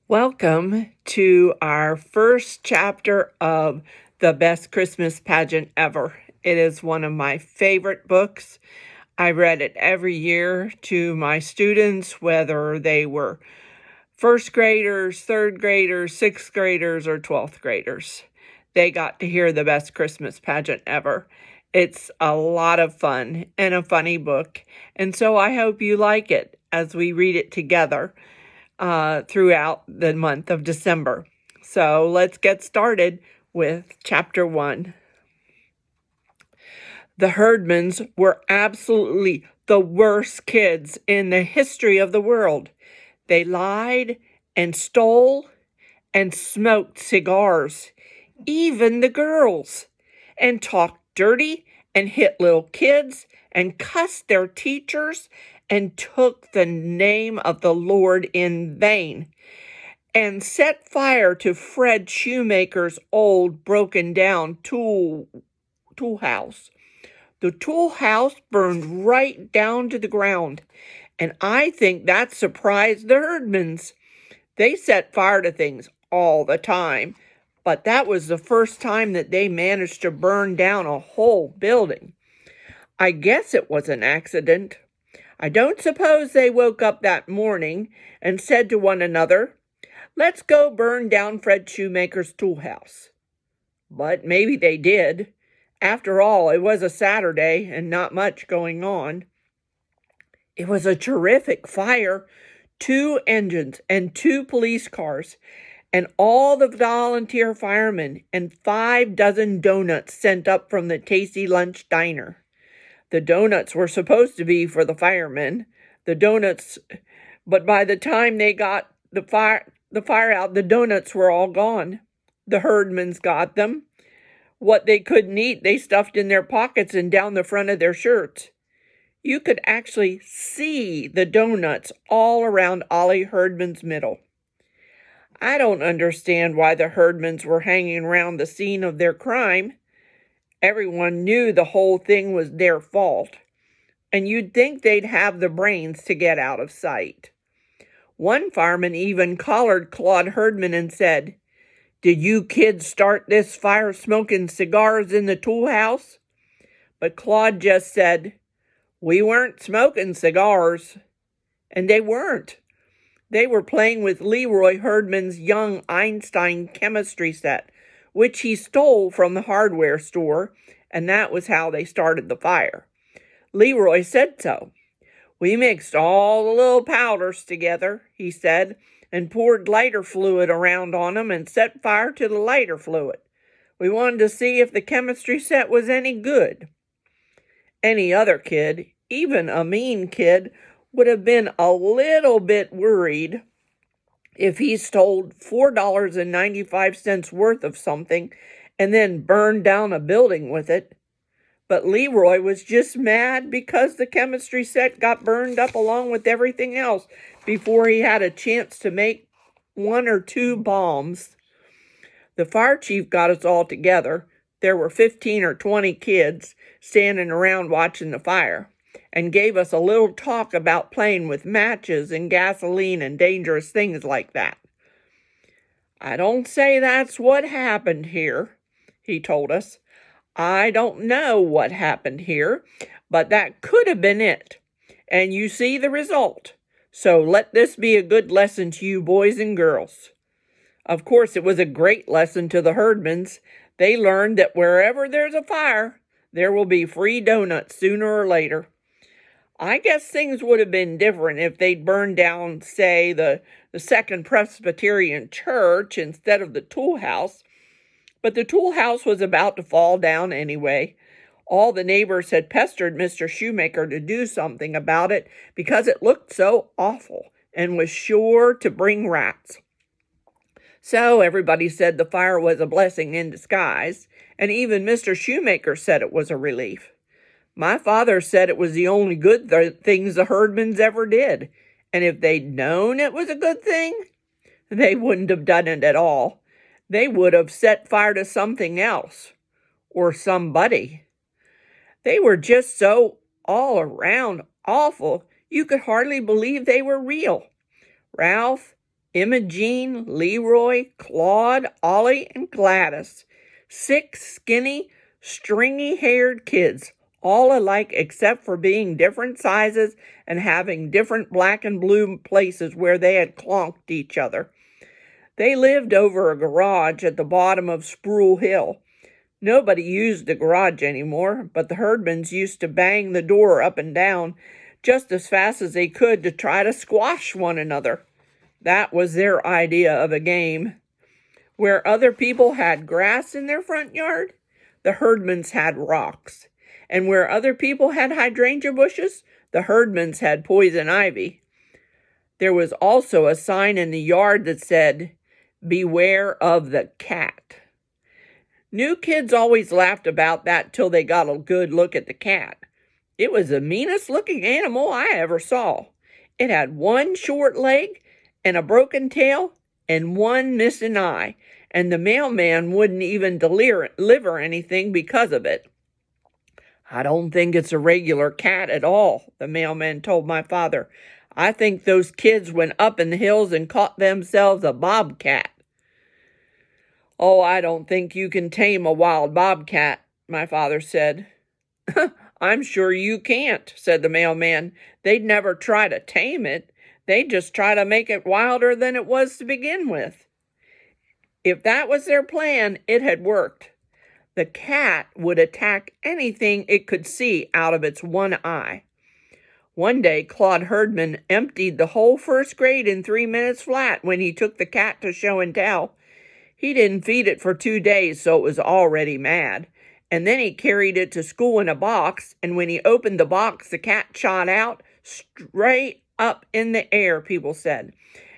Welcome to our first chapter of The Best Christmas Pageant Ever. It is one of my favorite books. I read it every year to my students, whether they were first graders, third graders, sixth graders, or 12th graders. They got to hear the best Christmas pageant ever. It's a lot of fun and a funny book, and so I hope you like it as we read it together throughout the month of December. So let's get started with chapter 1. The Herdmans were absolutely the worst kids in the history of the world. They lied and stole and smoked cigars, even the girls, and talked dirty and hit little kids and cussed their teachers and took the name of the Lord in vain, and set fire to Fred Shoemaker's old broken-down tool house. The tool house burned right down to the ground, and I think that surprised the Herdmans. They set fire to things all the time, but that was the first time that they managed to burn down a whole building. I guess it was an accident. I don't suppose they woke up that morning and said to one another, "Let's go burn down Fred Shoemaker's tool house." But maybe they did. After all, it was a Saturday and not much going on. It was a terrific fire. 2 engines and 2 police cars and all the volunteer firemen and 5 dozen donuts sent up from the Tasty Lunch Diner. The donuts were supposed to be for the firemen. But by the time they got the fire out, the donuts were all gone. The Herdmans got them. What they couldn't eat, they stuffed in their pockets and down the front of their shirts. You could actually see the donuts all around Ollie Herdman's middle. I don't understand why the Herdmans were hanging around the scene of their crime. Everyone knew the whole thing was their fault, and you'd think they'd have the brains to get out of sight. One fireman even collared Claude Herdman and said, "Did you kids start this fire smoking cigars in the tool house?" But Claude just said, "We weren't smoking cigars." And they weren't. They were playing with Leroy Herdman's young Einstein chemistry set, which he stole from the hardware store, and that was how they started the fire. Leroy said so. "We mixed all the little powders together," he said, "and poured lighter fluid around on them and set fire to the lighter fluid. We wanted to see if the chemistry set was any good." Any other kid, even a mean kid, would have been a little bit worried if he stole $4.95 worth of something and then burned down a building with it. But Leroy was just mad because the chemistry set got burned up along with everything else before he had a chance to make 1 or 2 bombs. The fire chief got us all together. There were 15 or 20 kids standing around watching the fire, and gave us a little talk about playing with matches and gasoline and dangerous things like that. "I don't say that's what happened here," he told us. "I don't know what happened here, but that could have been it. And you see the result. So let this be a good lesson to you boys and girls." Of course, it was a great lesson to the Herdmans. They learned that wherever there's a fire, there will be free donuts sooner or later. I guess things would have been different if they'd burned down, say, the Second Presbyterian Church instead of the tool house. But the tool house was about to fall down anyway. All the neighbors had pestered Mr. Shoemaker to do something about it because it looked so awful and was sure to bring rats. So everybody said the fire was a blessing in disguise, and even Mr. Shoemaker said it was a relief. My father said it was the only good things the Herdmans ever did, and if they'd known it was a good thing, they wouldn't have done it at all. They would have set fire to something else, or somebody. They were just so all around awful, you could hardly believe they were real. Ralph, Imogene, Leroy, Claude, Ollie, and Gladys. 6 skinny, stringy-haired kids, all alike except for being different sizes and having different black and blue places where they had clonked each other. They lived over a garage at the bottom of Sproul Hill. Nobody used the garage anymore, but the Herdmans used to bang the door up and down just as fast as they could to try to squash one another. That was their idea of a game. Where other people had grass in their front yard, the Herdmans had rocks. And where other people had hydrangea bushes, the Herdmans had poison ivy. There was also a sign in the yard that said, "Beware of the cat." New kids always laughed about that till they got a good look at the cat. It was the meanest looking animal I ever saw. It had one short leg and a broken tail and one missing eye, and the mailman wouldn't even deliver anything because of it. "I don't think it's a regular cat at all," the mailman told my father. "I think those kids went up in the hills and caught themselves a bobcat." "Oh, I don't think you can tame a wild bobcat," my father said. "I'm sure you can't," said the mailman. "They'd never try to tame it. They'd just try to make it wilder than it was to begin with." If that was their plan, it had worked. The cat would attack anything it could see out of its one eye. One day, Claude Herdman emptied the whole first grade in 3 minutes flat when he took the cat to show and tell. He didn't feed it for 2 days, so it was already mad. And then he carried it to school in a box, and when he opened the box, the cat shot out straight up in the air, people said.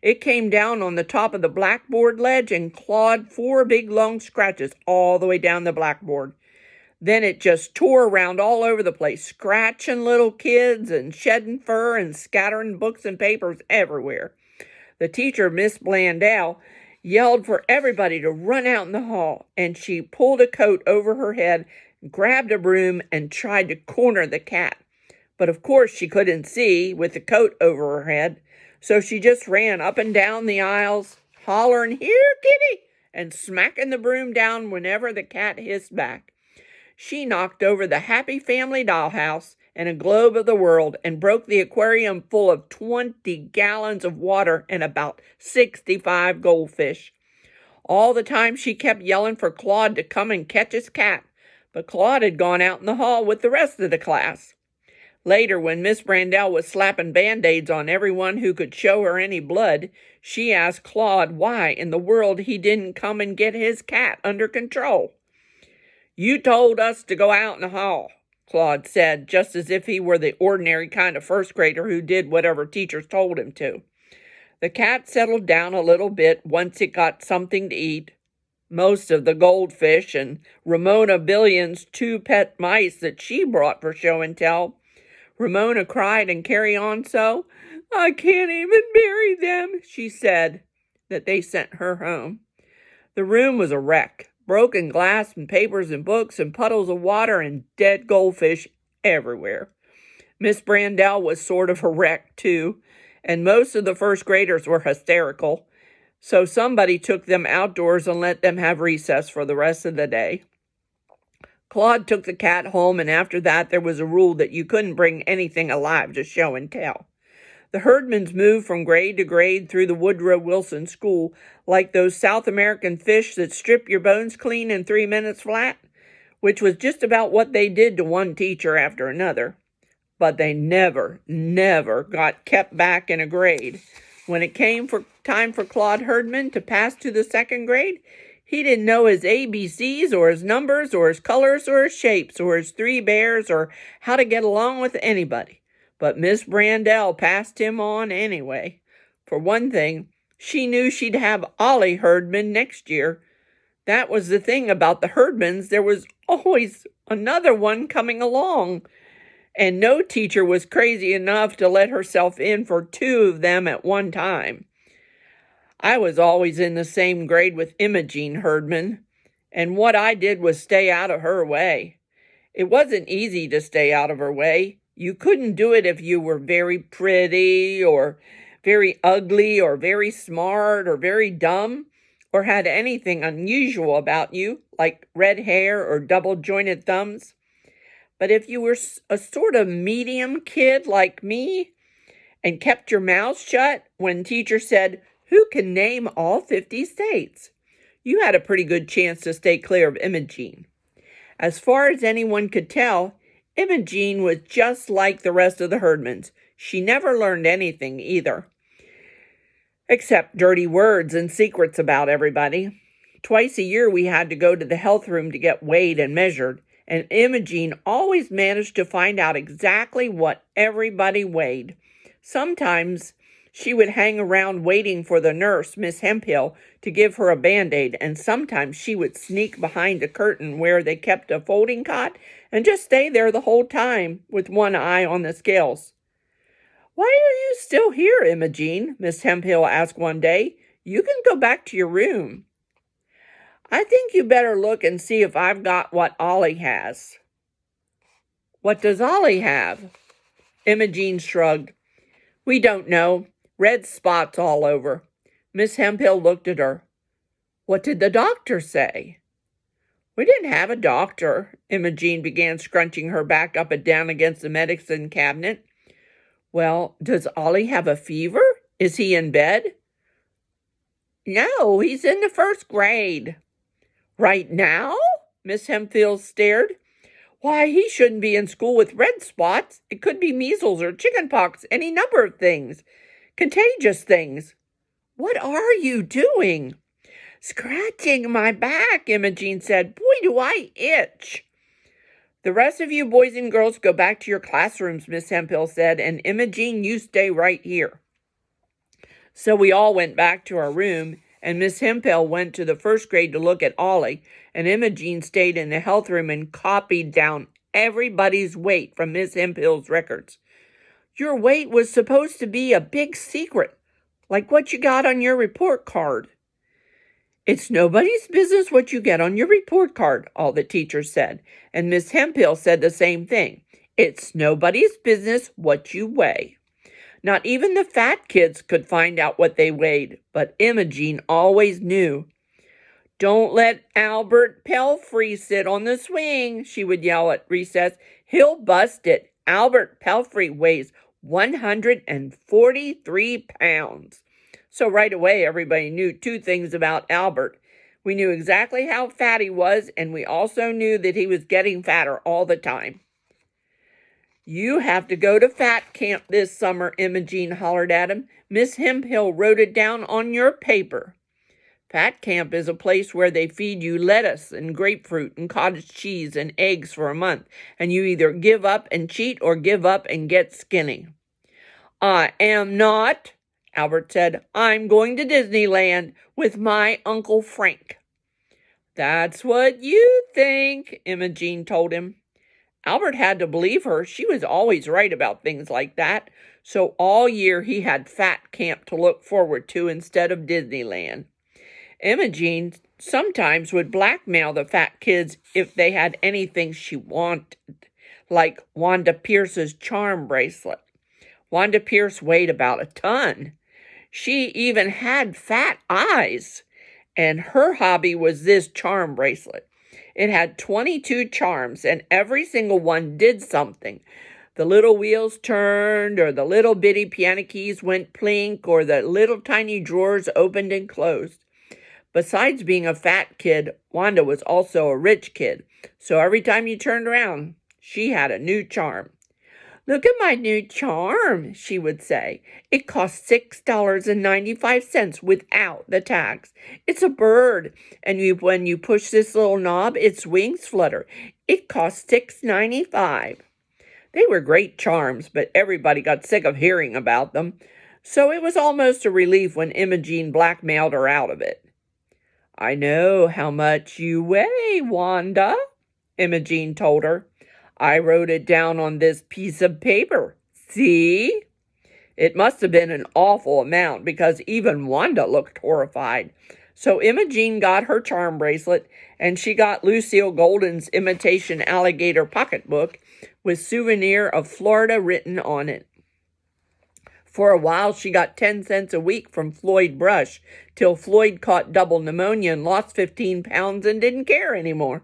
It came down on the top of the blackboard ledge and clawed 4 big long scratches all the way down the blackboard. Then it just tore around all over the place, scratching little kids and shedding fur and scattering books and papers everywhere. The teacher, Miss Blandell, yelled for everybody to run out in the hall, and she pulled a coat over her head, grabbed a broom, and tried to corner the cat. But of course she couldn't see with the coat over her head, so she just ran up and down the aisles, hollering, "Here, kitty," and smacking the broom down whenever the cat hissed back. She knocked over the Happy Family dollhouse and a globe of the world and broke the aquarium full of 20 gallons of water and about 65 goldfish. All the time she kept yelling for Claude to come and catch his cat, but Claude had gone out in the hall with the rest of the class. Later, when Miss Brandell was slapping Band-Aids on everyone who could show her any blood, she asked Claude why in the world he didn't come and get his cat under control. "You told us to go out in the hall," Claude said, just as if he were the ordinary kind of first grader who did whatever teachers told him to. The cat settled down a little bit once it got something to eat. Most of the goldfish and Ramona Billion's 2 pet mice that she brought for show and tell. Ramona cried and carried on so. "I can't even bury them," she said, that they sent her home. The room was a wreck. Broken glass and papers and books and puddles of water and dead goldfish everywhere. Miss Brandell was sort of a wreck, too, and most of the first graders were hysterical, so somebody took them outdoors and let them have recess for the rest of the day. Claude took the cat home, and after that there was a rule that you couldn't bring anything alive to show and tell. The Herdmans moved from grade to grade through the Woodrow Wilson School like those South American fish that strip your bones clean in 3 minutes flat, which was just about what they did to one teacher after another. But they never got kept back in a grade. When it came for time for Claude Herdman to pass to the 2nd grade, he didn't know his ABCs or his numbers or his colors or his shapes or his 3 bears or how to get along with anybody. But Miss Brandell passed him on anyway. For one thing, she knew she'd have Ollie Herdman next year. That was the thing about the Herdmans. There was always another one coming along. And no teacher was crazy enough to let herself in for 2 of them at one time. I was always in the same grade with Imogene Herdman, and what I did was stay out of her way. It wasn't easy to stay out of her way. You couldn't do it if you were very pretty or very ugly or very smart or very dumb, or had anything unusual about you, like red hair or double-jointed thumbs. But if you were a sort of medium kid like me and kept your mouth shut when teacher said, "Who can name all 50 states?" you had a pretty good chance to stay clear of Imogene. As far as anyone could tell, Imogene was just like the rest of the Herdmans. She never learned anything either, except dirty words and secrets about everybody. Twice a year we had to go to the health room to get weighed and measured, and Imogene always managed to find out exactly what everybody weighed. Sometimes she would hang around waiting for the nurse, Miss Hemphill, to give her a Band-Aid, and sometimes she would sneak behind a curtain where they kept a folding cot and just stay there the whole time with one eye on the scales. "Why are you still here, Imogene?" Miss Hemphill asked one day. "You can go back to your room." "I think you better look and see if I've got what Ollie has." "What does Ollie have?" Imogene shrugged. "We don't know. Red spots all over." Miss Hemphill looked at her. "What did the doctor say?" "We didn't have a doctor." Imogene began scrunching her back up and down against the medicine cabinet. "Well, does Ollie have a fever? Is he in bed?" "No, he's in the 1st grade." "Right now?" Miss Hemphill stared. "Why, he shouldn't be in school with red spots. It could be measles or chickenpox, any number of things. Contagious things." "What are you doing?" "Scratching my back," Imogene said. "Boy, do I itch." "The rest of you boys and girls go back to your classrooms," Miss Hemphill said, "and Imogene, you stay right here." So we all went back to our room, and Miss Hemphill went to the 1st grade to look at Ollie, and Imogene stayed in the health room and copied down everybody's weight from Miss Hemphill's records. "Your weight was supposed to be a big secret, like what you got on your report card." "It's nobody's business what you get on your report card," all the teachers said, and Miss Hemphill said the same thing. "It's nobody's business what you weigh." Not even the fat kids could find out what they weighed, but Imogene always knew. "Don't let Albert Pelfrey sit on the swing," she would yell at recess. "He'll bust it. Albert Pelfrey weighs 143 pounds. So right away, everybody knew 2 things about Albert. We knew exactly how fat he was, and we also knew that he was getting fatter all the time. "You have to go to fat camp this summer," Imogene hollered at him. "Miss Hemphill wrote it down on your paper." Fat camp is a place where they feed you lettuce and grapefruit and cottage cheese and eggs for a month, and you either give up and cheat or give up and get skinny. "I am not," Albert said. "I'm going to Disneyland with my Uncle Frank." "That's what you think," Imogene told him. Albert had to believe her. She was always right about things like that. So all year he had fat camp to look forward to instead of Disneyland. Imogene sometimes would blackmail the fat kids if they had anything she wanted, like Wanda Pierce's charm bracelet. Wanda Pierce weighed about a ton. She even had fat eyes, and her hobby was this charm bracelet. It had 22 charms, and every single one did something. The little wheels turned, or the little bitty piano keys went plink, or the little tiny drawers opened and closed. Besides being a fat kid, Wanda was also a rich kid, so every time you turned around, she had a new charm. "Look at my new charm," she would say. "It costs $6.95 without the tax. It's a bird, and when you push this little knob, its wings flutter. It costs $6.95. They were great charms, but everybody got sick of hearing about them, so it was almost a relief when Imogene blackmailed her out of it. "I know how much you weigh, Wanda," Imogene told her. "I wrote it down on this piece of paper. See?" It must have been an awful amount because even Wanda looked horrified. So Imogene got her charm bracelet, and she got Lucille Golden's imitation alligator pocketbook with souvenir of Florida written on it. For a while, she got 10 cents a week from Floyd Brush, till Floyd caught double pneumonia and lost 15 pounds and didn't care anymore.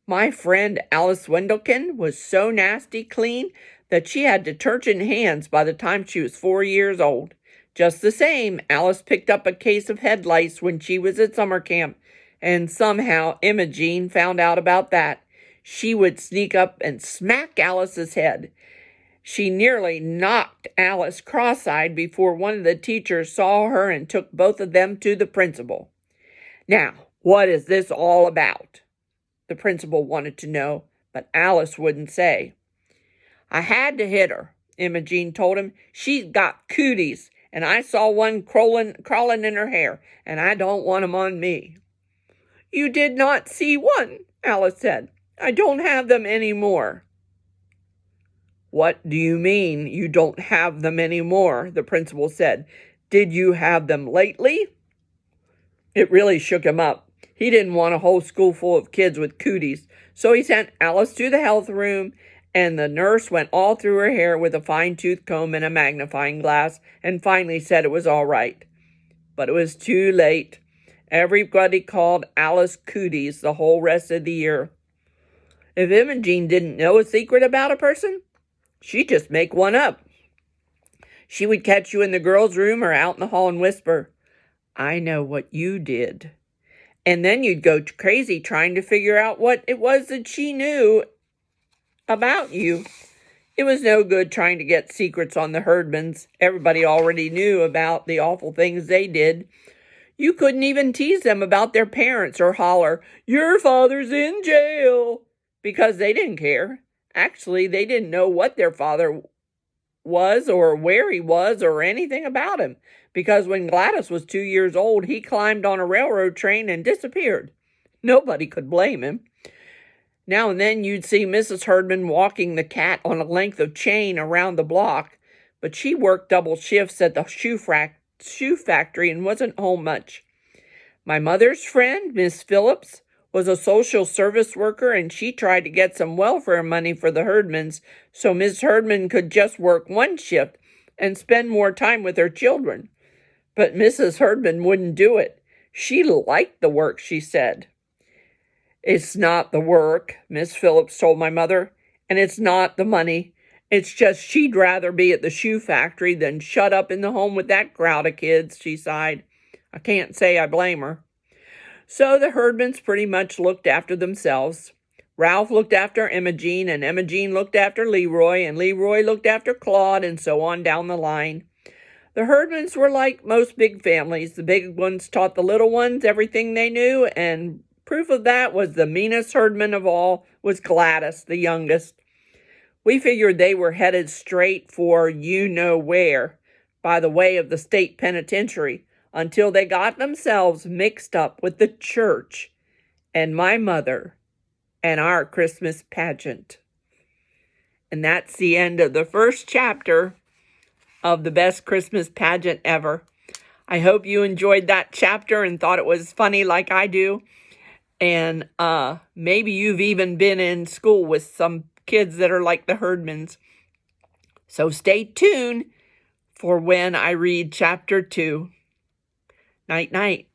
My friend Alice Wendelkin was so nasty clean that she had detergent hands by the time she was 4 years old. Just the same, Alice picked up a case of head lice when she was at summer camp, and somehow Imogene found out about that. She would sneak up and smack Alice's head. She nearly knocked Alice cross-eyed before one of the teachers saw her and took both of them to the principal. Now, what is this all about? The principal wanted to know, but Alice wouldn't say. I had to hit her, Imogene told him. She's got cooties, and I saw one crawling in her hair, and I don't want 'em on me. You did not see one, Alice said. I don't have them anymore. What do you mean you don't have them anymore? The principal said. Did you have them lately? It really shook him up. He didn't want a whole school full of kids with cooties, so he sent Alice to the health room, and the nurse went all through her hair with a fine-tooth comb and a magnifying glass, and finally said it was all right. But it was too late. Everybody called Alice Cooties the whole rest of the year. If Imogene didn't know a secret about a person, she'd just make one up. She would catch you in the girls' room or out in the hall and whisper, I know what you did. And then you'd go crazy trying to figure out what it was that she knew about you. It was no good trying to get secrets on the Herdmans. Everybody already knew about the awful things they did. You couldn't even tease them about their parents or holler, Your father's in jail, because they didn't care. Actually, they didn't know what their father was or where he was or anything about him, because when Gladys was 2 years old, he climbed on a railroad train and disappeared. Nobody could blame him. Now and then you'd see Mrs. Herdman walking the cat on a length of chain around the block, but she worked double shifts at the shoe factory and wasn't home much. My mother's friend, Miss Phillips, was a social service worker, and she tried to get some welfare money for the Herdmans so Miss Herdman could just work one shift and spend more time with her children. But Mrs. Herdman wouldn't do it. She liked the work, she said. It's not the work, Miss Phillips told my mother, and it's not the money. It's just she'd rather be at the shoe factory than shut up in the home with that crowd of kids, she sighed. I can't say I blame her. So the Herdmans pretty much looked after themselves. Ralph looked after Imogene, and Imogene looked after Leroy, and Leroy looked after Claude, and so on down the line. The Herdmans were like most big families. The big ones taught the little ones everything they knew, and proof of that was the meanest Herdman of all was Gladys, the youngest. We figured they were headed straight for you-know-where, by the way of the state penitentiary, until they got themselves mixed up with the church and my mother and our Christmas pageant. And that's the end of the first chapter of the best Christmas pageant ever. I hope you enjoyed that chapter and thought it was funny like I do. And maybe you've even been in school with some kids that are like the Herdmans. So stay tuned for when I read chapter 2. Night, night.